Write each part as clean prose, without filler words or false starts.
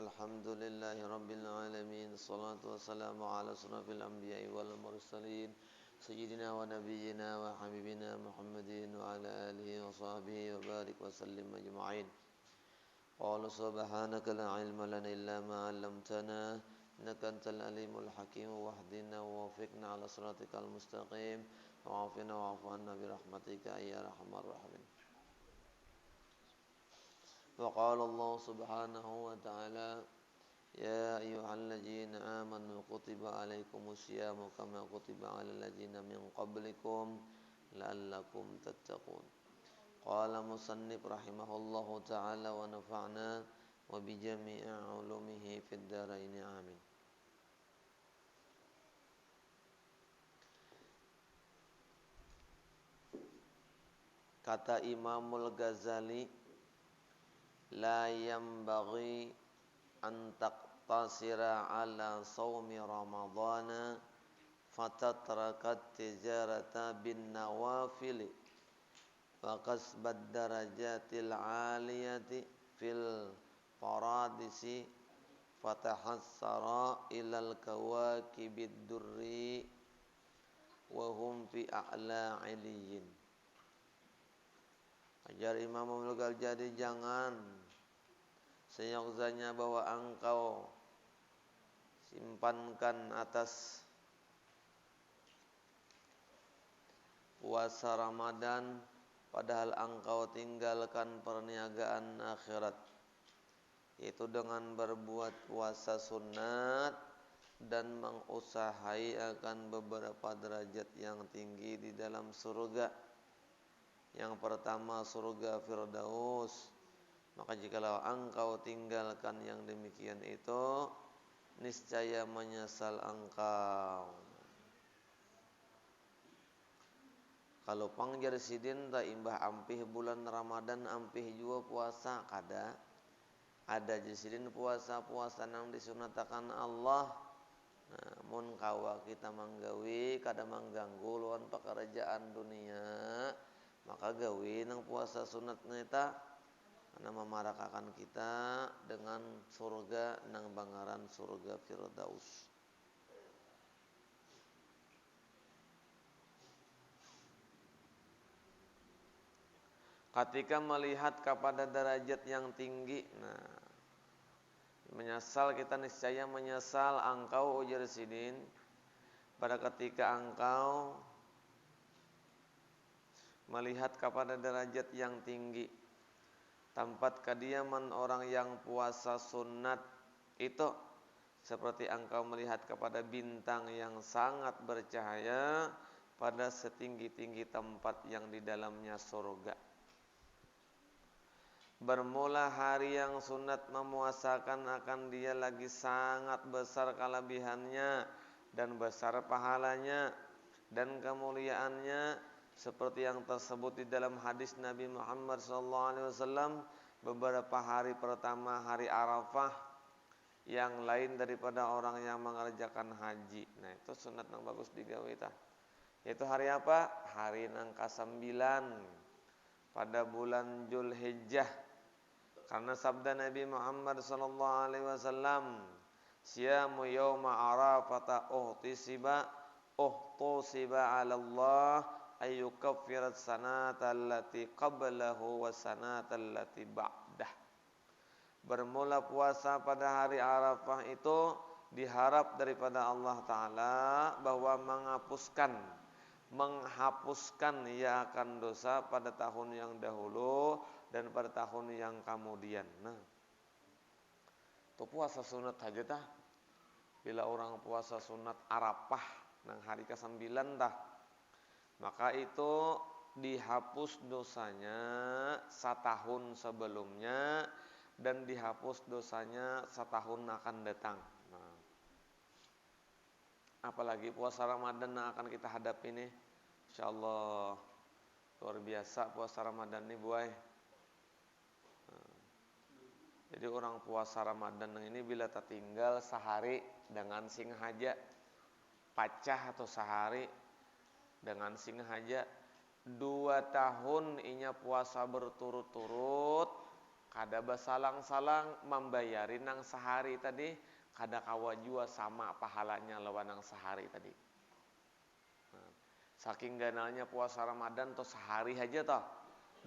Alhamdulillahi Rabbil Alamin. Salatu wassalamu ala asrafil anbiya'i wal mursalin Sayyidina wa nabiyyina wa habibina Muhammadin wa ala alihi wa sahbihi wa barik wa sallim ajma'in. Qala subhanaka la ilma lana illa ma 'allamtana innaka antal alimul hakim wahdina wa wafiqna ala siratikal mustaqim wa'afina wa'fu anna bi rahmatika ya arhamar rahimin. Wa qala Allah subhanahu wa ta'ala ya ayyuhalladzina amanu kutiba alaikumus syiyamu kama kutiba alal ladzina min qablikum la'allakum tattaqun. Qala musannif rahimahullahu ta'ala wa nafa'na wa bi jami'i ulumihi fid dharain amin. Kata Imamul Ghazali, la yanbaghi an taqtasira ala sawmi ramadhana fatatrakat tijarata bin nawafili wa kasbad darajatil aliyati fil paradisi fatahassara ilal kawakibid durri wa hum fi a'la iliyin. Ajar Imam Al-Ghazali, jadi jangan seyogyanya bahwa engkau simpankan atas puasa Ramadan padahal engkau tinggalkan perniagaan akhirat, yaitu dengan berbuat puasa sunat dan mengusahai akan beberapa derajat yang tinggi di dalam surga. Yang pertama surga Firdaus. Maka jikalau engkau tinggalkan yang demikian itu, niscaya menyesal engkau. Kalau pangjar sidin ta imbah ampih bulan Ramadan ampih jua puasa kada. Ada jisidin puasa nang disunatakan Allah. Namun kawa kita manggawi kada mengganggu luan pekerjaan dunia, maka gawi nang puasa sunat neta karena memarakakan kita dengan surga nang bangaran surga Firdaus. Ketika melihat kepada derajat yang tinggi, menyesal kita, niscaya menyesal engkau ujar sidin pada ketika engkau melihat kepada derajat yang tinggi, tempat kediaman orang yang puasa sunat itu seperti engkau melihat kepada bintang yang sangat bercahaya pada setinggi-tinggi tempat yang di dalamnya surga. Bermula hari yang sunat memuasakan akan dia lagi sangat besar kelebihannya dan besar pahalanya dan kemuliaannya, seperti yang tersebut di dalam hadis Nabi Muhammad SAW. Beberapa hari pertama hari Arafah yang lain daripada orang yang mengerjakan haji. Nah itu sunat yang bagus digawe tah. Yaitu hari apa? Hari nang ke-9 pada bulan Dzulhijjah. Karena sabda Nabi Muhammad SAW, siyamu yawma arafata uhtusiba 'ala Allah ayyukaffirat sanata allati qablahu wa sanata allati ba'dah. Bermula puasa pada hari Arafah itu diharap daripada Allah Ta'ala bahwa menghapuskan ia akan dosa pada tahun yang dahulu dan pada tahun yang kemudian. Nah, itu puasa sunat aja tah. Bila orang puasa sunat Arafah nang hari ke-9 tah, maka itu dihapus dosanya setahun sebelumnya dan dihapus dosanya setahun akan datang. Nah, apalagi puasa Ramadan yang akan kita hadapi ini, insyaallah luar biasa puasa Ramadan ini buai. Jadi orang puasa Ramadan ini bila tertinggal sehari dengan singhaja pacah atau sehari dengan singhaja 2 tahun inya puasa berturut-turut kada basalang-salang membayarin nang sehari tadi, kada kawa jua sama pahalanya lawan nang sehari tadi. Saking ganalnya puasa Ramadan tuh sehari aja toh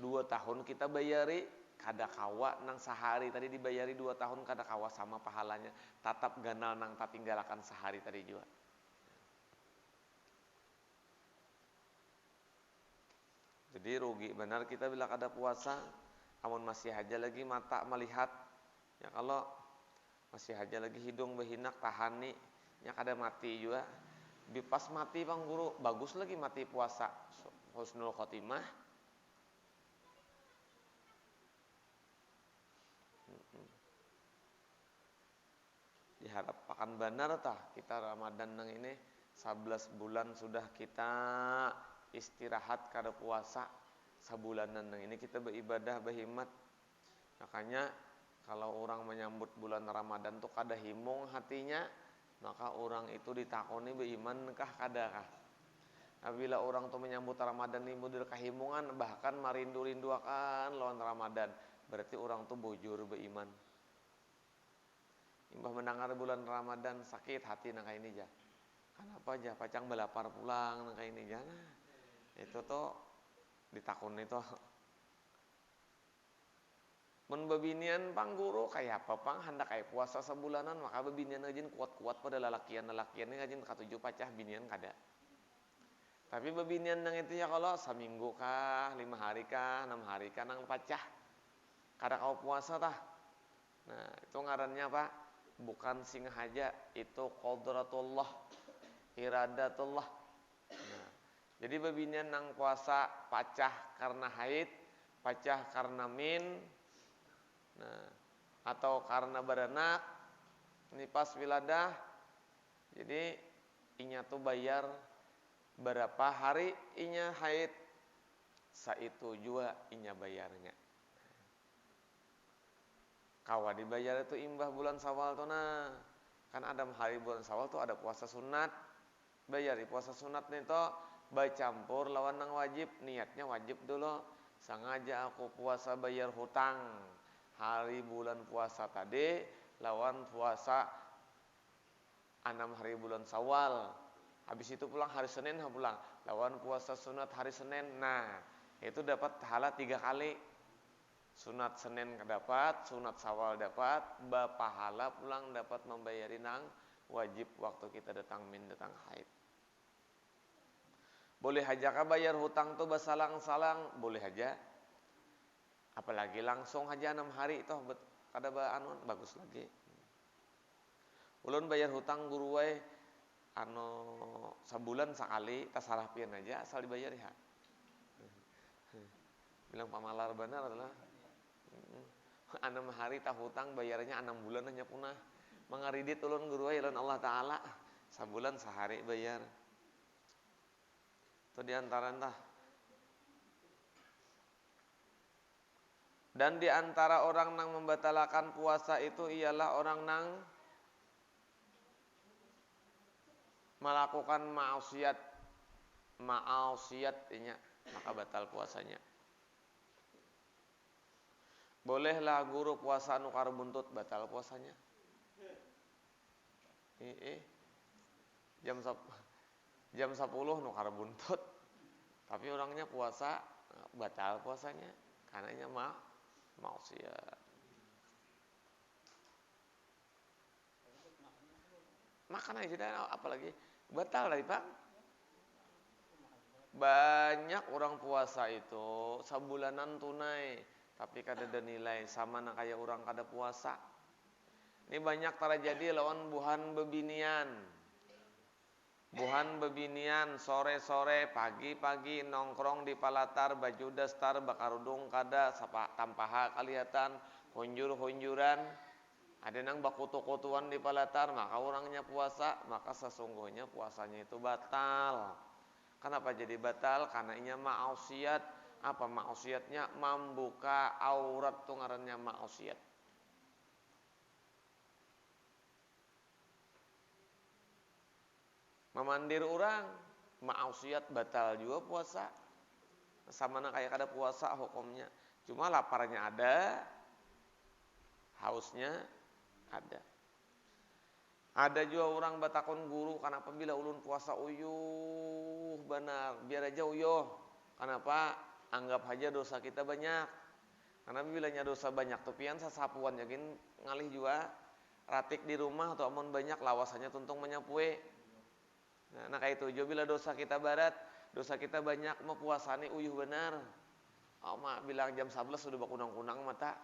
2 tahun kita bayari, kada kawa nang sehari tadi dibayari 2 tahun kada kawa sama pahalanya, tatap ganal nang tatinggalakan sehari tadi juga. Jadi rugi benar kita bila kada puasa, amun masih aja lagi mata melihat, ya kalau masih aja lagi hidung berhinak tahan nih, ya kada mati juga. Pas mati Bang Guru, bagus lagi mati puasa, husnul khotimah. Diharapkan benar tah kita Ramadan nang ini 11 bulan sudah kita istirahat kada puasa, sebulanan nang ini kita beribadah berhimmat. Makanya kalau orang menyambut bulan Ramadan tuh kada himung hatinya, maka orang itu ditakoni beriman kah kada kah. Apabila orang tuh menyambut Ramadan ini model kahimungan, bahkan marindu-rindu akan lawan Ramadan, berarti orang tuh bujur beriman. Imbah mendengar bulan Ramadan sakit hati nang kayak ini ja. Kenapa aja pacang belapar pulang nang kayak ini ja. Nah, itu tuh ditakun itu. Mun bebinian Pang Guru kayak apa Pang hendak kayak puasa sebulanan, maka bebinian ngajin kuat-kuat pada lalakian ini ngajin katujuh pacah binian kada. Tapi bebinian nang itu ya kalau seminggu kah, 5 hari kah, 6 hari kah nang pacah kada kau puasa tah. Nah, itu ngarannya apa? Bukan singahaja, itu qadratullah, iradatullah. Nah, jadi bebinian nang puasa pacah karena haid, pacah karena min, nah, atau karena beranak, nipas wiladah. Jadi inya tuh bayar berapa hari inya haid, saitu juga inya bayarnya. Kawa dibayar itu imbah bulan Syawal tuh nah. Kan ada hari bulan Syawal tuh ada puasa sunat. Bayari puasa sunat nih toh bacampur lawan nang wajib, niatnya wajib dulu. Sengaja aku puasa bayar hutang hari bulan puasa tadi lawan puasa 6 hari bulan Syawal. Habis itu pulang hari Senin pulang lawan puasa sunat hari Senin. Nah, itu dapat pahala 3 kali. Sunat Senin dapat, sunat Syawal dapat, pahala pulang dapat membayari nang wajib waktu kita datang min datang haid. Boleh aja kah bayar hutang tuh basalang-salang, boleh aja. Apalagi langsung aja 6 hari itu kada baanun bagus lagi. Ulun bayar hutang guru wae sebulan sekali tasalah pian aja asal dibayar ya. Bilang pamalar benar adalah 6 hari tah hutang bayarnya 6 bulan hanya punah. Mangaridit ulun guru wae Allah taala sebulan sehari bayar. Itu diantara tah. Dan diantara orang nang membatalkan puasa itu ialah orang nang melakukan maksiat inya, maka batal puasanya. Bolehlah guru puasa anu buntut batal puasanya. Jam 10 nu buntut. Tapi orangnya puasa batal puasanya karenanya maksiat. Makan aja apalagi batal lagi Pak. Banyak orang puasa itu sabulanan tunai tapi kada ada nilai sama nang kayak orang kada puasa. Ini banyak terjadi lawan buhan bebinian. Buhan bebinian sore-sore pagi-pagi nongkrong di palatar baju dastar bakarudung kada tampaha kelihatan hunjur-hunjuran. Ada nang bakutu-kutuan di palatar maka orangnya puasa, maka sesungguhnya puasanya itu batal. Kenapa jadi batal? Karena inya maksiat. Apa maksiatnya? Membuka aurat tuh ngarannya maksiat. Memandir orang maksiat batal juga puasa. Sama kayak kada puasa hukumnya. Cuma laparnya ada, hausnya ada. Ada juga orang batakon guru, kenapa bila ulun puasa uyuh benar, biar aja uyuh. Kenapa? Anggap aja dosa kita banyak. Karena bilanya dosa banyak tuh pian sasapuan yakin ngalih juga ratik di rumah atau amun banyak lawasannya tuntung menyapue. Nah kayak itu juga bila dosa kita barat, dosa kita banyak mau puasane uyuh benar. Oh mak bilang jam 11 sudah bakunang-kunang mata.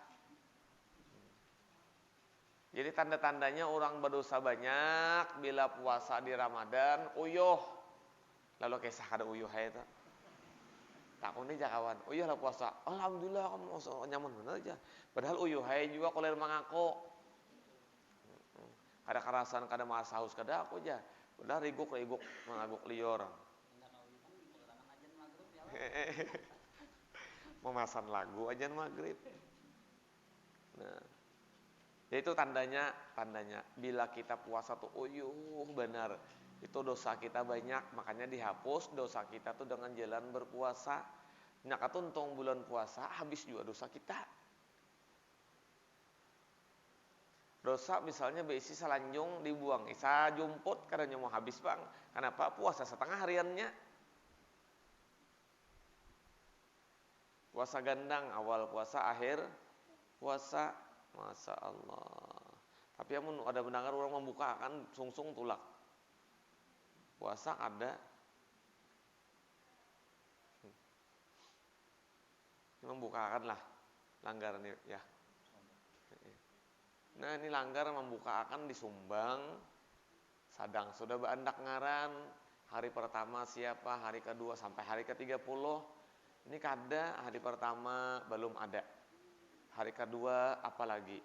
Jadi tanda-tandanya orang berdosa banyak bila puasa di Ramadan uyuh. Lalu kisah kada uyuh itu. Takuni jakawan, uyuh lah puasa. Alhamdulillah kamu nyaman bener aja. Padahal uyuh hai juga koler mangako. Kada kerasan, kada malas haus, kada aku aja. Udah riguk mangaguk lior. Memasan lagu ajan maghrib. Nah, itu tandanya bila kita puasa tuh uyuh benar. Itu dosa kita banyak, makanya dihapus dosa kita tuh dengan jalan berpuasa. Nah, katuntung bulan puasa habis juga dosa kita. Dosa misalnya beisi salanjung dibuang, isa jumput karena mau habis bang. Kenapa? Puasa setengah hariannya. Puasa gandang, awal puasa, akhir puasa. Masya Allah. Tapi amun ada mendengar orang membuka akan sungsung tulak. Puasa ada. Membukakan lah langgar nih ya. Nah ini langgar membukakan disumbang. Sadang sudah beandak ngaran. Hari pertama siapa, hari kedua sampai hari ke-30. Ini kada, hari pertama belum ada. Hari kedua apalagi.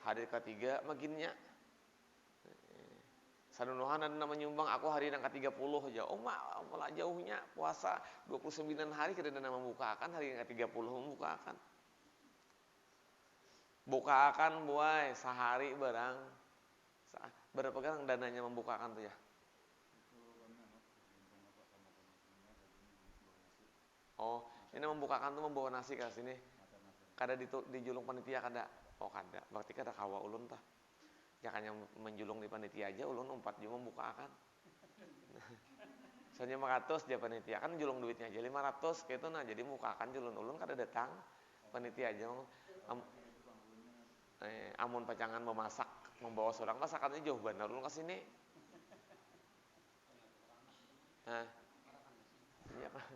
Hari ketiga maginnya. Sanunuhan ada menyumbang aku hari yang ke-30 aja. Oh malah jauhnya puasa 29 hari kada ada membukakan, hari yang ke-30 membukakan. Bukakan buai sehari barang. Berapa kan dananya membukakan tuh ya? Oh, ini membukakan tuh membawa nasi ke sini. Kada dijulung panitia kada. Oh kada, berarti kada kawa ulun tah. Jangan yang menjulung di panitia aja ulun 4 jam membukakan. Soalnya 500 dia panitia kan julung duitnya aja 500 gitu nah jadi mukakan julun ulun kada datang panitia aja. Amun pacangan memasak membawa seorang masakannya jauh benar ulun ke sini. Nah. Iya kan.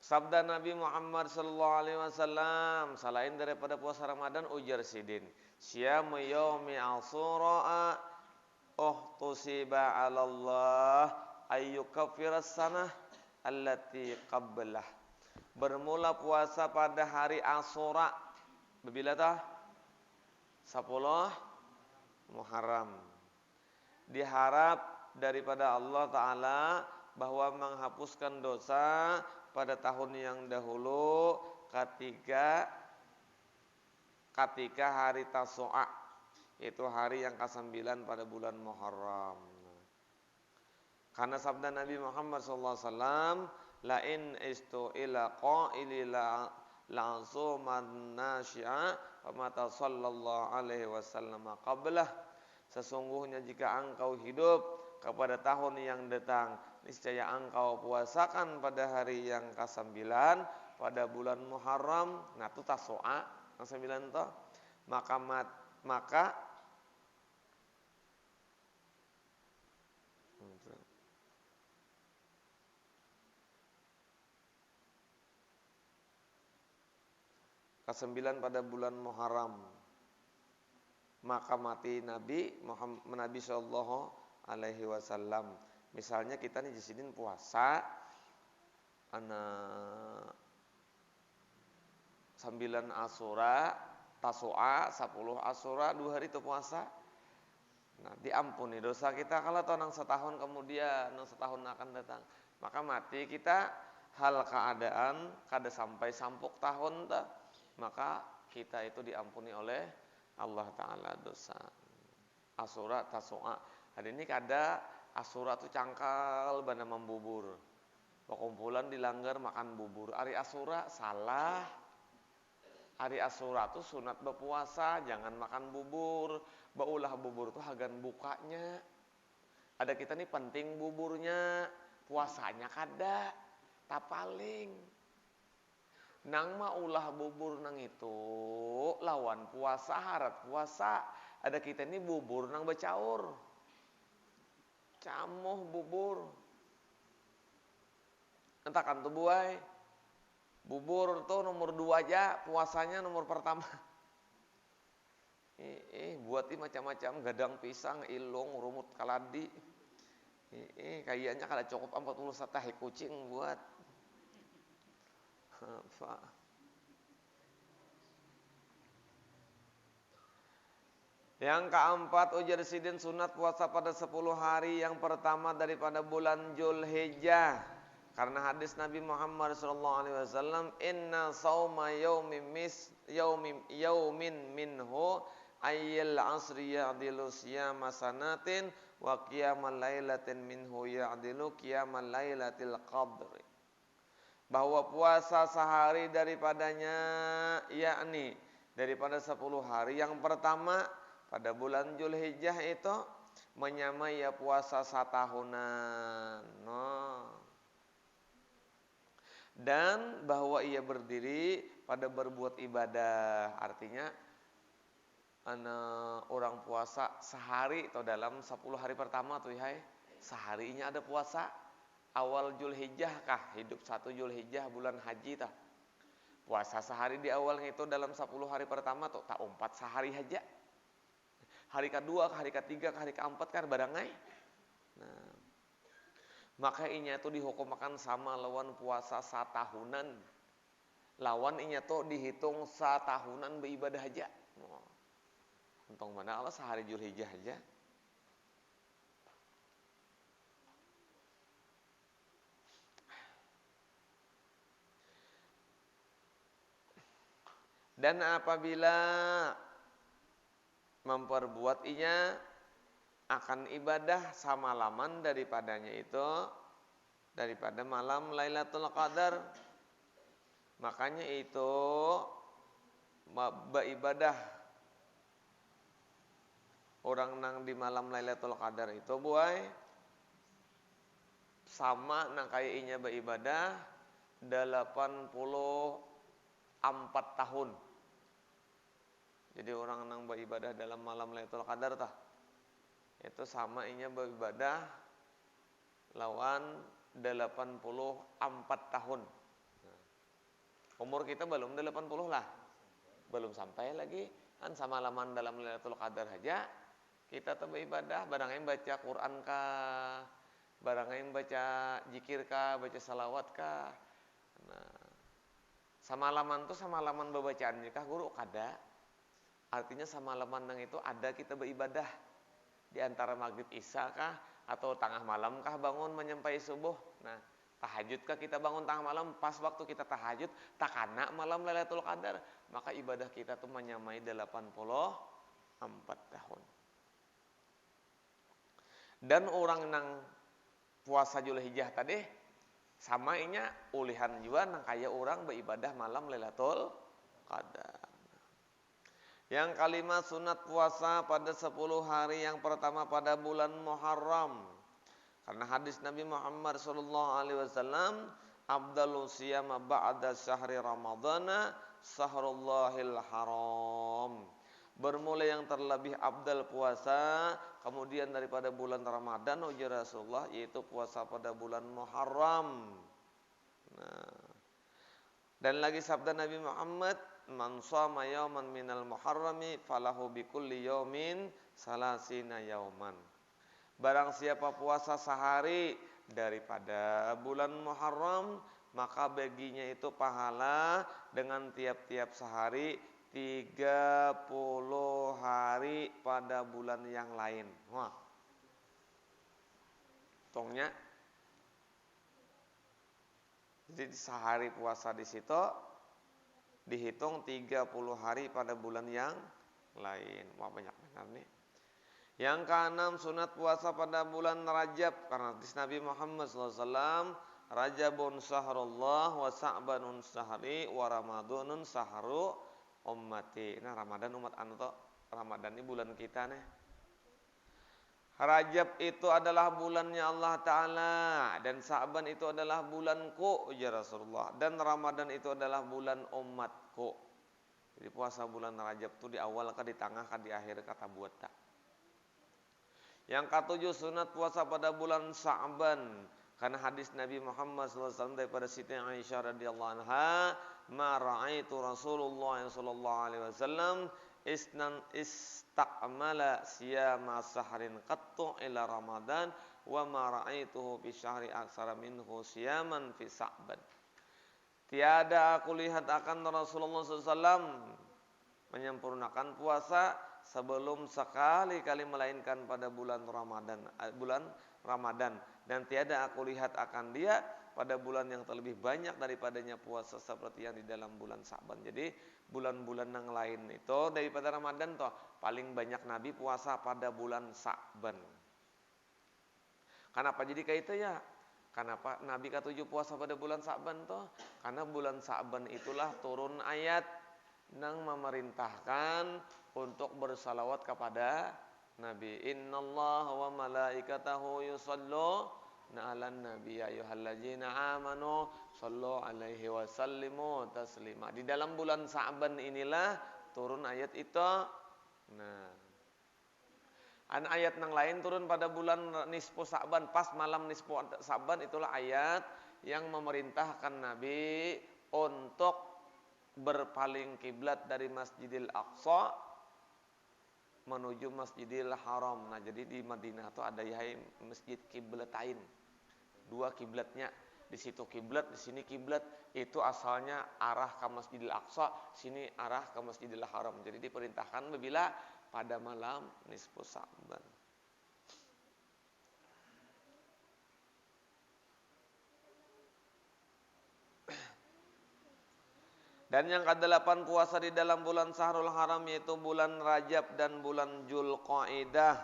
Sabda Nabi Muhammad sallallahu alaihi wasallam selain daripada puasa Ramadan ujar sidin syamu yaumi asura tusiba 'ala Allah ayyukaffiras sanah allati qablah. Bermula puasa pada hari Asyura. Bila tah? 10 Muharram. Diharap daripada Allah Ta'ala bahwa menghapuskan dosa pada tahun yang dahulu ketika hari Tasu'a, yaitu hari yang ke-9 pada bulan Muharram. Karena sabda Nabi Muhammad SAW, la in istu ila qaili la'asuman nasya wa mata sallallahu alaihi wasallam qablah. Sesungguhnya jika engkau hidup kepada tahun yang datang, niscaya engkau puasakan pada hari yang ke-9 pada bulan Muharram. Nah itu Tasu'a yang 9 toh. Maka ke-9 pada bulan Muharram maka mati Nabi sallallahu alaihi wasallam. Misalnya kita nih di sini puasa 9 Asyura, Tasu'a, 10 Asyura, 2 hari itu puasa. Nah, diampuni dosa kita kalau tahun setahun kemudian, setahun akan datang. Maka mati kita hal keadaan kada sampai sampuk tahun dah. Maka kita itu diampuni oleh Allah Ta'ala dosa. Asyura, Tasu'a. Hari ini kada Asyura tu cangkal bana membubur. Pakumpulan dilanggar makan bubur. Hari Asyura salah. Hari Asyura tuh sunat berpuasa, jangan makan bubur. Baulah bubur tuh hagan bukanya. Ada kita nih penting buburnya, puasanya kada, tak paling. Nang mah ulah bubur nang itu lawan puasa harat puasa. Ada kita nih bubur nang becaur. Camuh bubur. Entakan tuh buai. Bubur tuh nomor 2 aja, puasanya nomor pertama. Buat macam-macam, gadang pisang, ilung, rumut kaladi. Kayaknya kada cukup 41 tahi kucing buat. Apa? Yang keempat, ujar sidin sunat puasa pada 10 hari yang pertama daripada bulan Zulhijjah. Karena hadis Nabi Muhammad SAW, inna sauma yaumin minhu ayyil asri ya'dilu siyama sanatin wa qiyamal lailatin minhu ya'dilu qiyamal lailatil qadri. Bahwa puasa sehari daripadanya, yakni daripada 10 hari yang pertama pada bulan Zulhijjah itu menyamai ya puasa satahunan. Dan bahwa ia berdiri pada berbuat ibadah. Artinya orang puasa sehari atau dalam 10 hari pertama tuh ya, seharinya ada puasa. Awal Zulhijjah kah, hidup 1 Zulhijjah bulan haji tah. Puasa sehari di awalnya itu dalam 10 hari pertama tuh tak 4 sehari aja. Hari kedua, hari ketiga, hari keempat kan barangai. Nah, maka inya itu dihukumkan sama lawan puasa satahunan. Lawan inya tuh dihitung satahunan beribadah aja. Untung mana Allah sehari Zulhijjah aja. Dan apabila memperbuat inya akan ibadah samalaman daripadanya itu, daripada malam Lailatul Qadar, makanya itu beribadah orang nang di malam Lailatul Qadar itu buai sama nang kayak inya beribadah 84 tahun. Jadi orang nang beribadah dalam malam Lailatul Qadar tah itu sama inya beribadah lawan 84 tahun. Nah, umur kita belum 80 lah. Belum sampai lagi kan sama laman dalam Lailatul Qadar aja kita tuh beribadah, barang yang baca Quran kah, barang yang baca zikir kah, baca salawat kah. Nah, samalaman tuh samalaman bacaan kah guru kada. Artinya samalaman nang itu ada kita beribadah di antara maghrib isya kah atau tengah malam kah bangun menyampai subuh. Nah, tahajud kah kita bangun tengah malam pas waktu kita tahajud tak kena malam Lailatul Qadar, maka ibadah kita tuh menyamai 84 tahun. Dan orang nang puasa Zulhijjah tadi sama inya ulihan juga nang kaya orang beribadah malam Lailatul Qadar. Yang kelima sunat puasa pada 10 hari yang pertama pada bulan Muharram. Karena hadis Nabi Muhammad SAW, Abdallu siyama ba'da syahri Ramadana sahrullahil haram. Bermula yang terlebih abdal puasa kemudian daripada bulan Ramadan ujar Rasulullah, yaitu puasa pada bulan Muharram. Nah, dan lagi sabda Nabi Muhammad, man shoma yauman minal muharrami falahu bikulli yaumin salasina yauman. Barang siapa puasa sehari daripada bulan Muharram, maka baginya itu pahala dengan tiap-tiap sehari 30 hari pada bulan yang lain. Wah. Tongnya. Jadi sehari puasa di situ dihitung 30 hari pada bulan yang lain. Wah, banyak benar nih. Yang keenam sunat puasa pada bulan Rajab karena hadis Nabi Muhammad SAW, Rajabun sahrullah wa sa'banun sahri wa ramadhanun sahru ummati. Nah Ramadan umat anu Ramadan ini bulan kita nih. Rajab itu adalah bulannya Allah Ta'ala. Dan Sa'ban itu adalah bulanku, ya Rasulullah. Dan Ramadan itu adalah bulan umatku. Jadi puasa bulan Rajab itu di awal kah, di tengah kah, di akhir kata buat tak. Yang ketujuh sunat puasa pada bulan Sa'ban. Karena hadis Nabi Muhammad SAW daripada Siti Aisyah radhiyallahu anha, ma ra'aitu Rasulullah sallallahu alaihi wasallam istakmala siyama sahrin qattu ila Ramadan wa ma ra'aituhu fi syahri aksara minhu siyaman fi Sa'ban. Tiada aku lihat akan Rasulullah SAW menyempurnakan puasa sebelum sekali-kali melainkan pada bulan Ramadan, dan tiada aku lihat akan dia pada bulan yang terlebih banyak daripadanya puasa seperti yang di dalam bulan Sa'ban. Jadi bulan-bulan yang lain itu daripada Ramadan toh paling banyak Nabi puasa pada bulan Sa'ban. Kenapa jadi kayak itu ya? Kenapa Nabi ketujuh puasa pada bulan Sa'ban toh? Karena bulan Sa'ban itulah turun ayat yang memerintahkan untuk bersalawat kepada Nabi. Innallaha wa malaikatahu yusholluna 'alan nabi ya ayyuhalladzina amanu shallu 'alaihi wa sallimu taslima. Di dalam bulan Sa'ban inilah turun ayat itu. Nah, ayat yang lain turun pada bulan nisfu Sa'ban, pas malam nisfu Sa'ban itulah ayat yang memerintahkan Nabi untuk berpaling kiblat dari Masjidil Aqsa menuju Masjidil Haram. Nah, jadi di Madinah tuh ada masjid kiblatain. Dua kiblatnya. Di situ kiblat, di sini kiblat. Itu asalnya arah ke Masjidil Aqsa, sini arah ke Masjidil Haram. Jadi diperintahkan bila pada malam nisfu Sa'ban. Dan yang ke-8 puasa di dalam bulan Syahrul Haram, yaitu bulan Rajab dan bulan Dzulqa'dah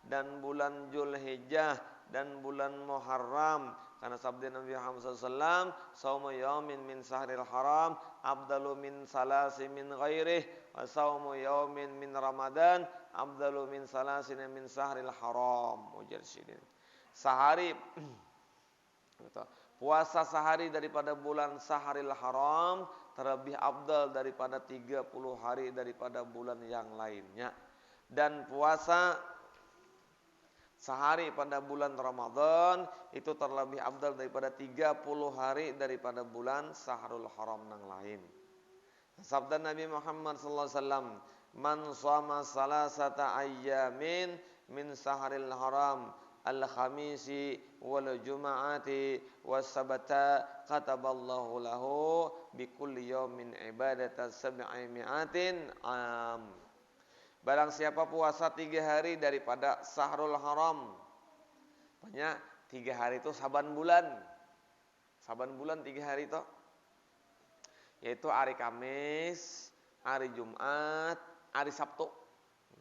dan bulan Dzulhijjah dan bulan Muharram. Karena sabda Nabi Muhammad SAW, "Shaumu yaumin min syahril haram afdalu min salasi min ghairih, wa shaumu yaumin min Ramadan afdalu min salasin min syahril haram." Ujar sini. Sehari puasa sehari daripada bulan Syahril Haram terlebih afdal daripada 30 hari daripada bulan yang lainnya. Dan puasa sehari pada bulan Ramadan itu terlebih afdal daripada 30 hari daripada bulan Syahrul Haram yang lain. Sabda Nabi Muhammad SAW, "Man shoma salasata ayyamin min Syahril Haram al-khamisi wal juma'ati was sabata kataballahu lahu bikulli yawmin ibadatan sab'i mi'atin am." Barang siapa puasa 3 hari daripada Syahrul Haram. Banyak 3 hari itu Saban bulan. Saban bulan 3 hari itu. Yaitu hari Kamis, hari Jumat, hari Sabtu.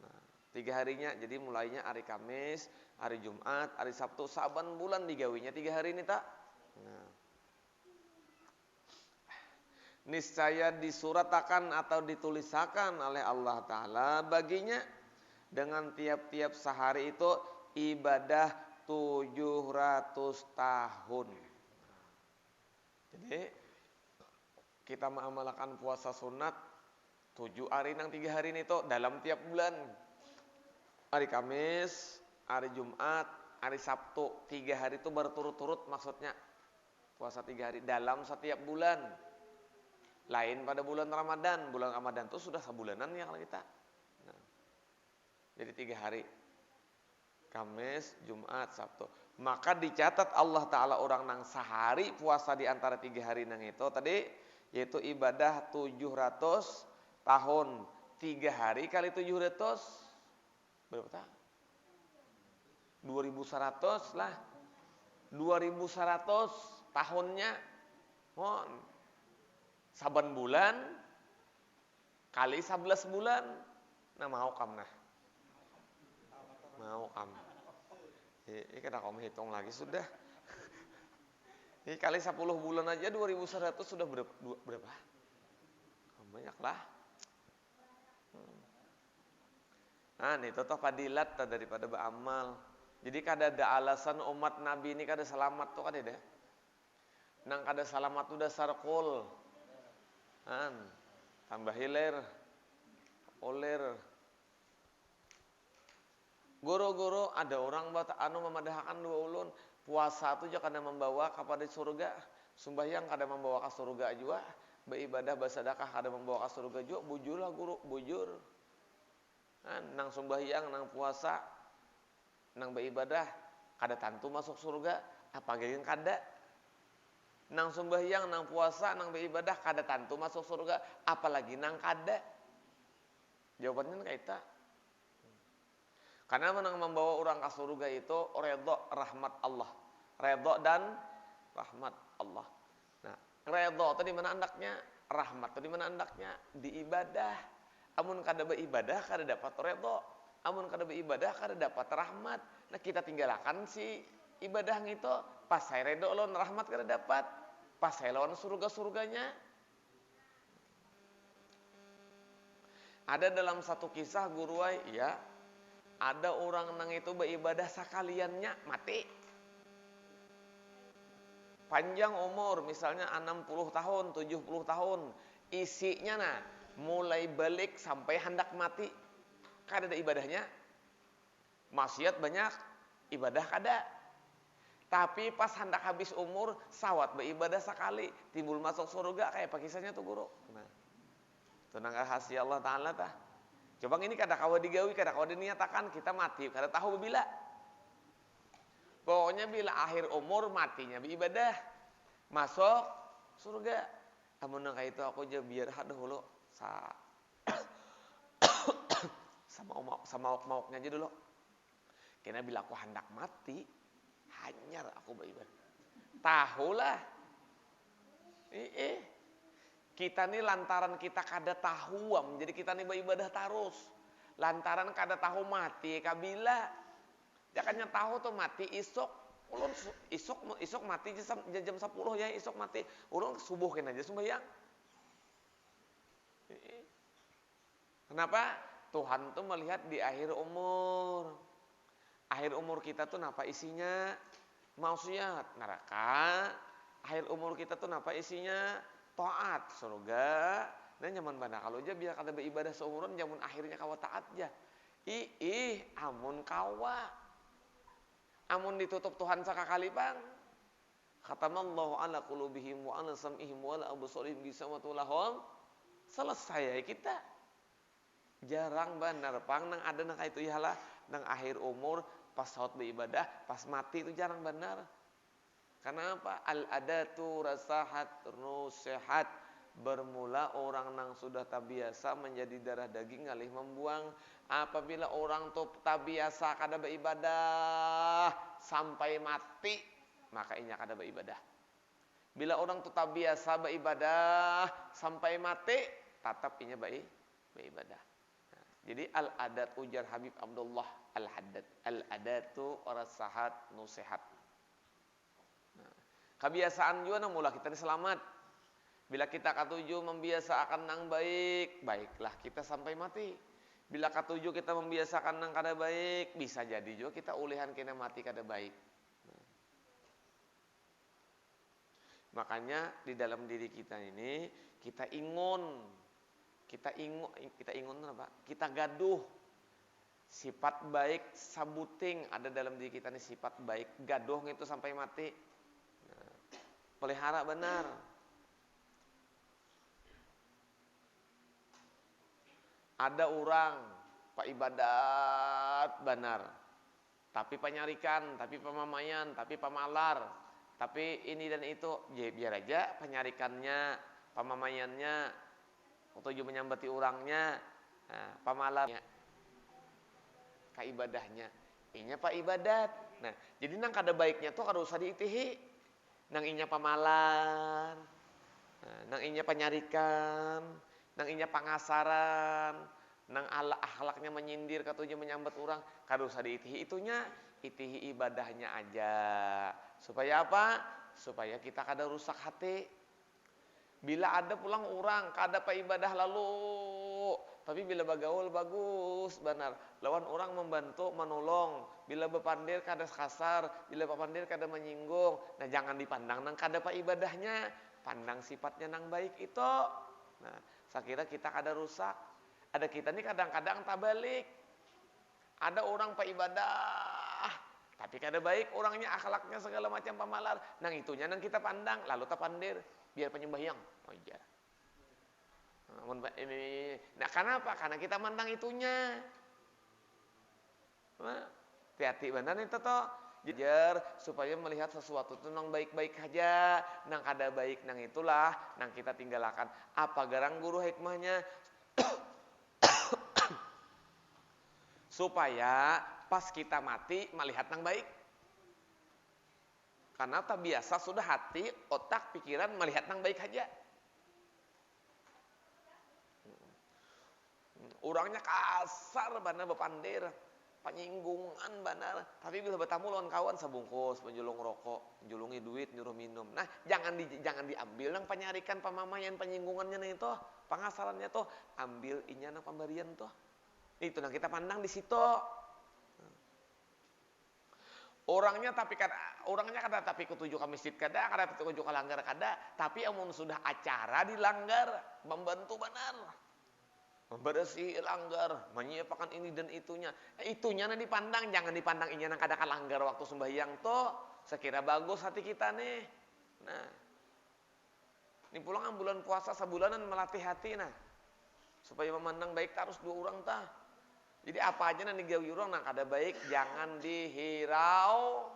Nah, 3 harinya, jadi mulainya hari Kamis, hari Jumat, hari Sabtu, Saban bulan digawinya 3 hari ini tak? Nah. Niscaya disuratakan atau ditulisakan oleh Allah Ta'ala baginya dengan tiap-tiap sehari itu ibadah 700 tahun. Jadi kita mengamalkan puasa sunat 7 hari nang 3 hari ini itu dalam tiap bulan. Hari Kamis, hari Jumat, hari Sabtu, 3 hari itu berturut-turut maksudnya. Puasa 3 hari dalam setiap bulan. Lain pada bulan Ramadan. Bulan Ramadan itu sudah sebulanan ya kalau kita. Nah, jadi 3 hari. Kamis, Jumat, Sabtu. Maka dicatat Allah Ta'ala orang nang sehari puasa di antara 3 hari nang itu tadi, yaitu ibadah 700 tahun. 3 hari kali 700 berapa tak? 2100 lah. 2100 tahunnya. Mohon. Saban bulan kali 11 bulan. Nah mau kam nah. Mau kam. Ini kita kamu hitung lagi sudah. Ini kali 10 bulan aja 2100 sudah berapa? Banyak lah. Nah, itu toh fadilat daripada beramal. Jadi kada ada alasan umat Nabi ini kada selamat tuh kada ada. Nang kada selamat tuh dasar kul. Tambah hilir, oler. Guru-guru ada orang memadahkan dua ulun. Puasa itu juga kada membawa kepada surga. Sembahyang kada membawa ke surga juga. Beribadah bersedekah kada membawa ke surga juga. Bujurlah guru, bujur. Nang sembahyang, nang puasa, nang beribadah kada tentu masuk surga. Apa yang kada? Nang sembahyang, nang puasa, nang beribadah kada tentu masuk surga. Apalagi nang kada. Jawabannya kaita. Karena menang membawa orang ke surga itu redha rahmat Allah. Redha dan rahmat Allah. Nah, redha itu di mana andaknya? Rahmat itu di mana andaknya? Di ibadah. Amun kada beribadah kada dapat redha. Amun kada beribadah kada dapat rahmat. Nah, kita tinggalkan si ibadah itu pas saya redha lawan rahmat kada dapat. Pas saya lawan surga-surganya. Ada dalam satu kisah guru ya, ada orang nang itu beribadah sakaliannya mati. Panjang umur, misalnya 60 tahun, 70 tahun. Isinya mulai balik sampai hendak mati. Kada ada ibadahnya. Maksiat banyak, ibadah kada. Tapi pas hendak habis umur, sawat beribadah sekali, timbul masuk surga kayak apa kisahnya tuh guru. Nah, itu nang rahasia Allah Ta'ala tah. Coba ini kada kawa digawi, kada kawa diniatakan, kita mati, kada tahu bila. Pokoknya bila akhir umur matinya beribadah, masuk surga. Amun nang itu aku aja biar dahulu sama mauknya aja dulu. Karena bila aku hendak mati, hanyar aku beribadah. Tahulah. Kita nih lantaran kita kada tahu, jadi kita nih beribadah terus. Lantaran kada tahu mati kabila. Jangannya tahu tuh mati isuk. Ulun isuk mati jam 10 ya isuk mati. Ulun subuhin aja sembahyang. Kenapa? Tuhan tuh melihat di akhir umur. Akhir umur kita tuh napa isinya? Maksiat, neraka. Akhir umur kita tuh napa isinya? Taat, surga. Nah nyaman bana kalau aja biar kada beribadah seumuran jamun akhirnya kawa taat aja. Amun kawa. Amun ditutup Tuhan sakakali bang. Khatamallahu ala qulubihim wa ala sam'ihim wa ala absarihim gisawatu lahum. Selesai kita. Jarang benar pang nang ada nang itu iyalah nang akhir umur pas saat beribadah, pas mati itu jarang benar. Karena apa? Al-adatu rasahat nusehat. Bermula orang nang sudah tabiasa menjadi darah daging ngalih membuang. Apabila orang tuh tabiasa kada beribadah sampai mati, maka inya kada beribadah. Bila orang tuh tabiasa beribadah sampai mati, tetap inya beribadah. Nah, jadi al-adat ujar Habib Abdullah al-haddad. Al-adatu rasahat nusehat. Kebiasaan juga nang mula kita selamat. Bila kita katuju membiasakan nang baik, baiklah kita sampai mati. Bila katuju kita membiasakan nang kada baik, bisa jadi juga kita ulihan kena mati kada baik. Makanya di dalam diri kita ini kita ingun apa? Kita gaduh sifat baik sabuting ada dalam diri kita ini sifat baik gaduh itu sampai mati. Pelihara benar. Ada orang pak ibadat benar, tapi penyarikan, tapi pemamaian, tapi pemalar, tapi ini dan itu, ya biar aja penyarikannya, pemamaiannya, tujuh menyambati orangnya, pemalarnya, kaibadahnya, inya pak ibadat. Nah, jadi nang kada baiknya tuh kada usah diitihi. Nang inya pamalar, nang inya penyarikan, nang inya pangasaran, nang akhlaknya menyindir katunya menyambat orang, kada usah diitihi itunya, itihi ibadahnya aja. Supaya apa? Supaya kita kada rusak hati. Bila ada pulang orang kada pa ibadah lalu Tapi bila bagaul bagus benar. Lawan orang membantu, menolong. Bila bepandir kada kasar, bila bepandir kada menyinggung. Nah, jangan dipandang nang kada pa ibadahnya. Pandang sifatnya nang baik itu. Nah, saya kira kita kada rusak. Ada kita nih kadang-kadang tak balik. Ada orang pa ibadah, tapi kada baik orangnya, akhlaknya segala macam pamalar. Nang itunya nang kita pandang, lalu tak pandir, biar penyembahyang. Oh iya. Nah, kenapa? Karena kita mandang itunya. Hati-hati benar itu toh. Jajar supaya melihat sesuatu itu nang baik-baik aja, nang kada baik nang itulah nang kita tinggalkan. Apa garang guru hikmahnya? Supaya pas kita mati melihat nang baik. Karena tak biasa sudah hati, otak, pikiran melihat nang baik aja. Orangnya kasar benar bepandir, penyinggungan benar. Tapi bila bertamu lawan kawan sabungkus, penjulung rokok, julungi duit, nyuruh minum. Nah, jangan diambil nang penyarikan pamamayan penyinggungannya nih toh, pengasarannya toh, ambil inya nang pemberian toh. Itu nang kita pandang di situ. Orangnya kada tapi ketujuh ke masjid kada ketujuh ke langgar kada, tapi amun sudah acara dilanggar, membantu benar. Membersih langgar, menyiapkan ini dan itunya. Itunya nang dipandang, jangan dipandang inya nang kada kalanggar waktu sembahyang toh. Sekira bagus hati kita nih. Nah, ini pulang bulan puasa sebulanan melatih hati nah. Supaya memandang baik harus dua orang tah. Jadi apa aja nang digawi orang nang kada baik jangan dihirau.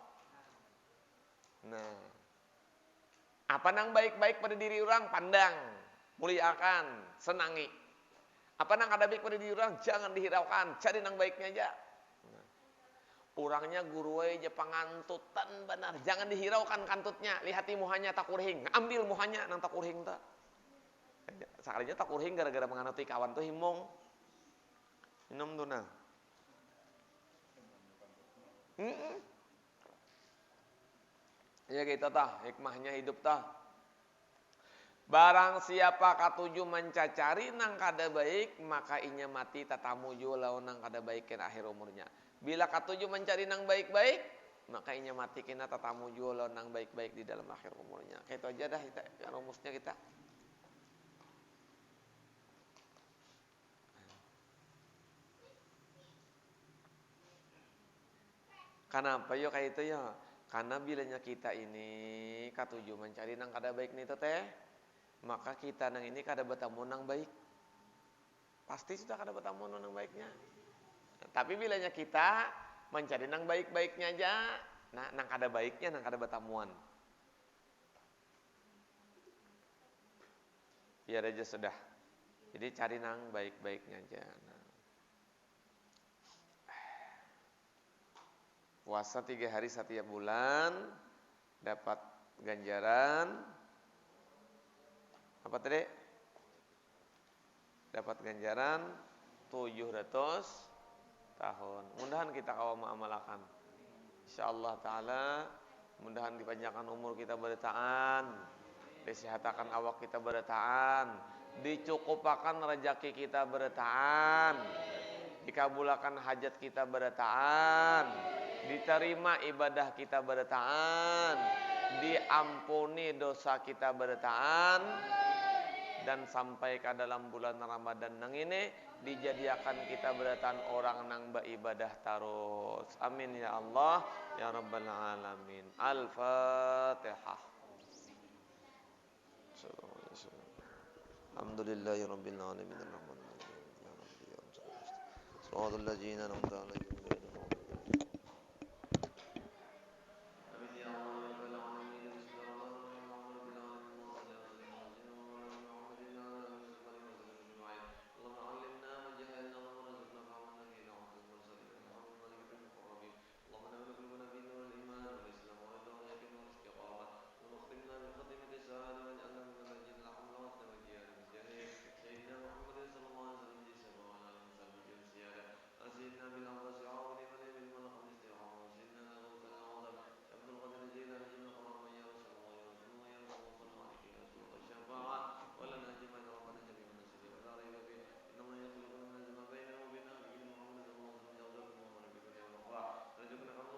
Nah, apa nang baik-baik pada diri orang pandang, muliakan, senangi. Apa nang kada baik pada diri orang jangan dihiraukan, cari nang baiknya aja. Nah, orangnya guru aja pangantutan benar, jangan dihiraukan kantutnya. Lihati muhanya tak kurhing, ambil muhanya nang tak kurhing ta. Sekalinya tak kurhing gara-gara menganuti kawan tuh himong. Minum tuh nah. Ya kita tah, hikmahnya hidup tah. Barang siapa katuju mencacari nang kada baik, maka inya mati tatamu lawan nang kada baik kena akhir umurnya. Bila katuju mencari nang baik-baik, maka inya mati kena tatamu lawan nang baik-baik di dalam akhir umurnya. Kayak itu aja dah kita, rumusnya kita. Kenapa yo kayak itu ya? Karena bilanya kita ini katuju mencari nang kada baik nih teh, maka kita nang ini kada bertemu nang baik. Pasti sudah kada bertemu nang baiknya. Tapi bilanya kita mencari nang baik-baiknya aja, nah nang kada baiknya nang kada bertemuan. Biar aja sudah. Jadi cari nang baik-baiknya aja. Nah. Puasa 3 hari setiap bulan dapat ganjaran apa tadi? Dapat ganjaran 700 tahun. Mudahan kita kawan mengamalkan. Insyaallah taala mudahan dipanjangkan umur kita bertahan, disehatakan awak kita bertahan, dicukupakan rezeki kita bertahan, dikabulkan hajat kita bertahan, diterima ibadah kita bertahan, diampuni dosa kita bertahan, dan sampai ke dalam bulan Ramadan nang ini dijadikan kita bertahan orang nang beribadah terus. Amin ya Allah ya rabbal alamin. Al-Fatihah. Alhamdulillahi rabbil alamin. Shiratal ladzina an'amta 'alaihim. سيدنا بالأنفس tunjukkan